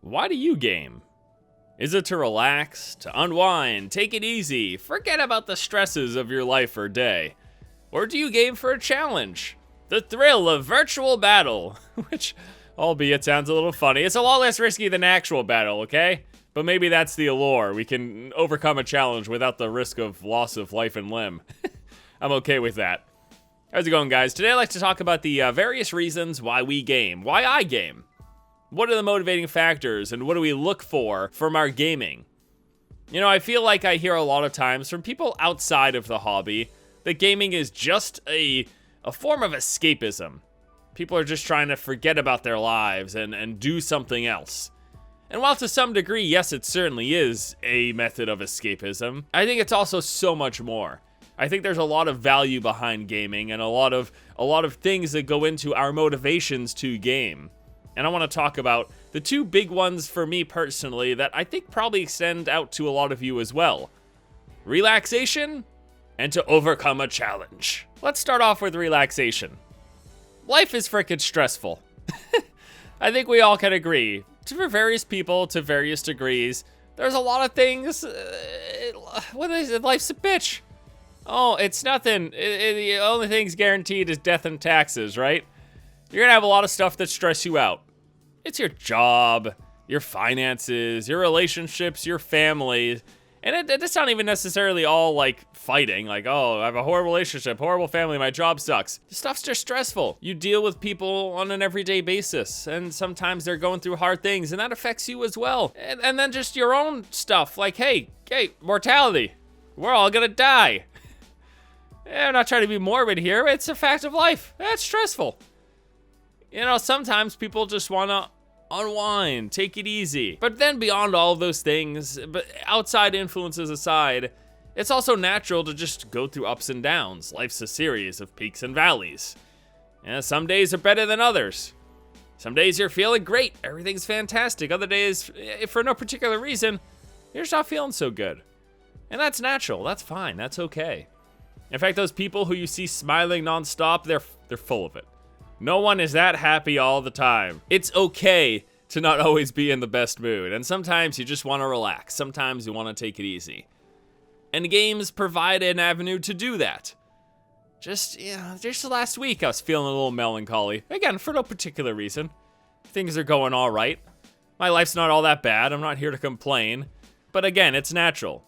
Why do you game? Is it to relax, to unwind, take it easy, forget about the stresses of your life or day? Or do you game for a challenge? The thrill of virtual battle, which, albeit sounds a little funny, it's a lot less risky than actual battle, okay? But maybe that's the allure. We can overcome a challenge without the risk of loss of life and limb. I'm okay with that. How's it going, guys? Today I'd like to talk about the various reasons why we game, why I game. What are the motivating factors, and what do we look for from our gaming? You know, I feel like I hear a lot of times from people outside of the hobby that gaming is just a form of escapism. People are just trying to forget about their lives and do something else. And while to some degree, yes, it certainly is a method of escapism, I think it's also so much more. I think there's a lot of value behind gaming and a lot of things that go into our motivations to game. And I want to talk about the two big ones for me personally that I think probably extend out to a lot of you as well. Relaxation and to overcome a challenge. Let's start off with relaxation. Life is frickin' stressful. I think we all can agree. For various people, to various degrees, there's a lot of things. What is it? Life's a bitch. Oh, it's nothing. The only thing's guaranteed is death and taxes, right? You're gonna have a lot of stuff that stress you out. It's your job, your finances, your relationships, your family. And it's not even necessarily all like fighting, like, oh, I have a horrible relationship, horrible family, my job sucks. This stuff's just stressful. You deal with people on an everyday basis, and sometimes they're going through hard things, and that affects you as well. And then just your own stuff, like, hey, mortality. We're all gonna die. I'm not trying to be morbid here, it's a fact of life. That's stressful. You know, sometimes people just wanna unwind, take it easy. But then beyond all of those things, but outside influences aside, it's also natural to just go through ups and downs. Life's a series of peaks and valleys. And some days are better than others. Some days you're feeling great, everything's fantastic. Other days, for no particular reason, you're just not feeling so good. And that's natural, that's fine, that's okay. In fact, those people who you see smiling nonstop, they're full of it. No one is that happy all the time. It's okay to not always be in the best mood, and sometimes you just want to relax. Sometimes you want to take it easy. And games provide an avenue to do that. Just last week I was feeling a little melancholy. Again, for no particular reason. Things are going all right. My life's not all that bad. I'm not here to complain. But again, it's natural.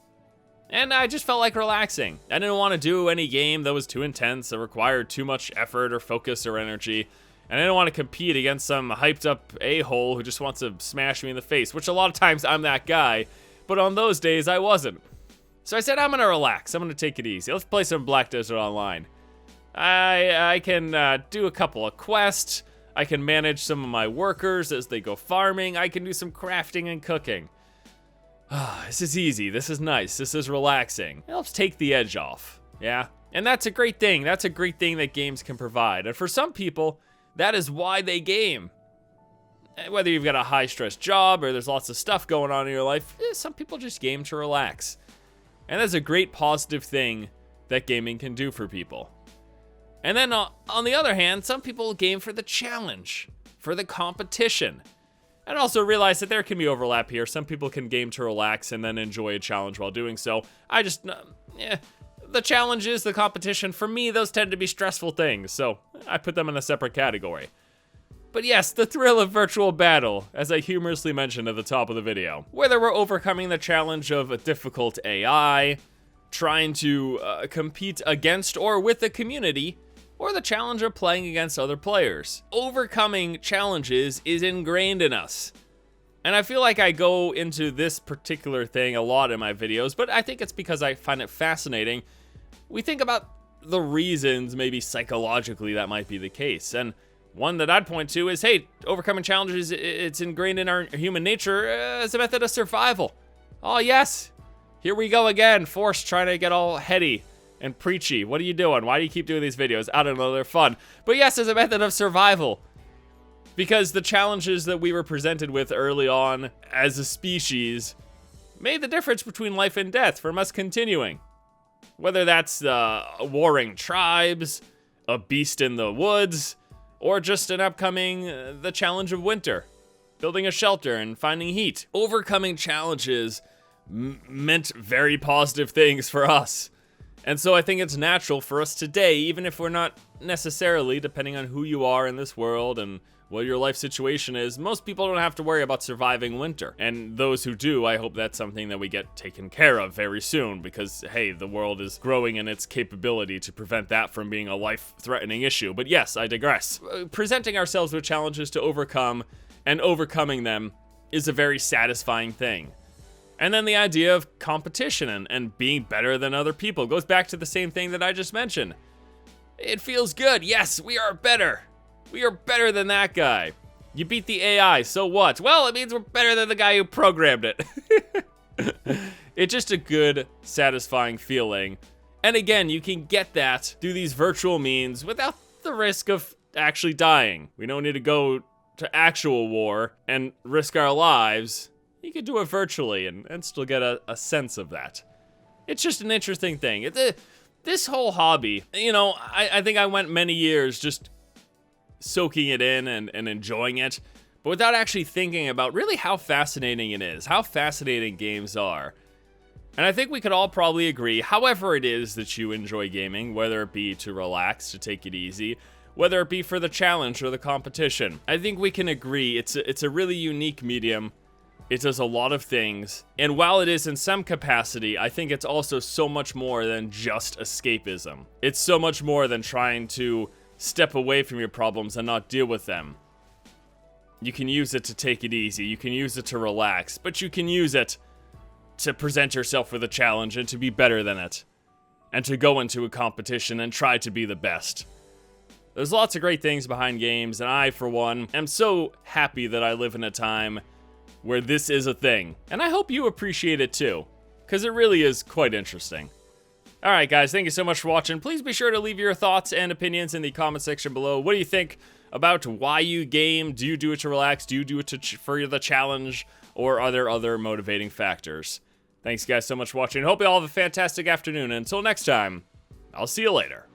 And I just felt like relaxing. I didn't want to do any game that was too intense, that required too much effort or focus or energy. And I didn't want to compete against some hyped up a-hole who just wants to smash me in the face, which a lot of times I'm that guy, but on those days I wasn't. So I said, I'm gonna relax, I'm gonna take it easy. Let's play some Black Desert Online. I can do a couple of quests, I can manage some of my workers as they go farming, I can do some crafting and cooking. This is easy, this is nice, this is relaxing. It helps take the edge off, yeah? And that's a great thing, that's a great thing that games can provide. And for some people, that is why they game. Whether you've got a high-stress job or there's lots of stuff going on in your life, some people just game to relax. And that's a great positive thing that gaming can do for people. And then on the other hand, some people game for the challenge, for the competition. And also realize that there can be overlap here. Some people can game to relax and then enjoy a challenge while doing so. The challenges, the competition, for me, those tend to be stressful things, so I put them in a separate category. But yes, the thrill of virtual battle, as I humorously mentioned at the top of the video. Whether we're overcoming the challenge of a difficult AI, trying to compete against or with the community, or the challenge of playing against other players. Overcoming challenges is ingrained in us. And I feel like I go into this particular thing a lot in my videos, but I think it's because I find it fascinating. We think about the reasons, maybe psychologically, that might be the case. And one that I'd point to is, hey, overcoming challenges, it's ingrained in our human nature as a method of survival. Oh yes, here we go again, Force trying to get all heady and preachy. What are you doing? Why do you keep doing these videos? I don't know, they're fun. But yes, as a method of survival. Because the challenges that we were presented with early on as a species made the difference between life and death from us continuing. Whether that's warring tribes, a beast in the woods, or just an upcoming the challenge of winter. building a shelter and finding heat. Overcoming challenges meant very positive things for us. And so I think it's natural for us today, even if we're not necessarily, depending on who you are in this world and what your life situation is, most people don't have to worry about surviving winter. And those who do, I hope that's something that we get taken care of very soon, because, hey, the world is growing in its capability to prevent that from being a life-threatening issue. But yes, I digress. Presenting ourselves with challenges to overcome and overcoming them is a very satisfying thing. And then the idea of competition and being better than other people goes back to the same thing that I just mentioned. It feels good. Yes, we are better. We are better than that guy. You beat the AI, so what? Well, it means we're better than the guy who programmed it. It's just a good, satisfying feeling. And again, you can get that through these virtual means without the risk of actually dying. We don't need to go to actual war and risk our lives. You can do it virtually and still get a sense of that. It's just an interesting thing. This whole hobby, you know, I think I went many years just soaking it in and enjoying it, but without actually thinking about really how fascinating it is, how fascinating games are. And I think we could all probably agree, however it is that you enjoy gaming, whether it be to relax, to take it easy, whether it be for the challenge or the competition, I think we can agree it's a really unique medium. It does a lot of things, and while it is in some capacity, I think it's also so much more than just escapism. It's so much more than trying to step away from your problems and not deal with them. You can use it to take it easy, you can use it to relax, but you can use it to present yourself with a challenge and to be better than it, and to go into a competition and try to be the best. There's lots of great things behind games, and I, for one, am so happy that I live in a time where this is a thing. And I hope you appreciate it too, because it really is quite interesting. Alright guys, thank you so much for watching. Please be sure to leave your thoughts and opinions in the comment section below. What do you think about why you game? Do you do it to relax? Do you do it for the challenge? Or are there other motivating factors? Thanks guys so much for watching. Hope you all have a fantastic afternoon. And until next time, I'll see you later.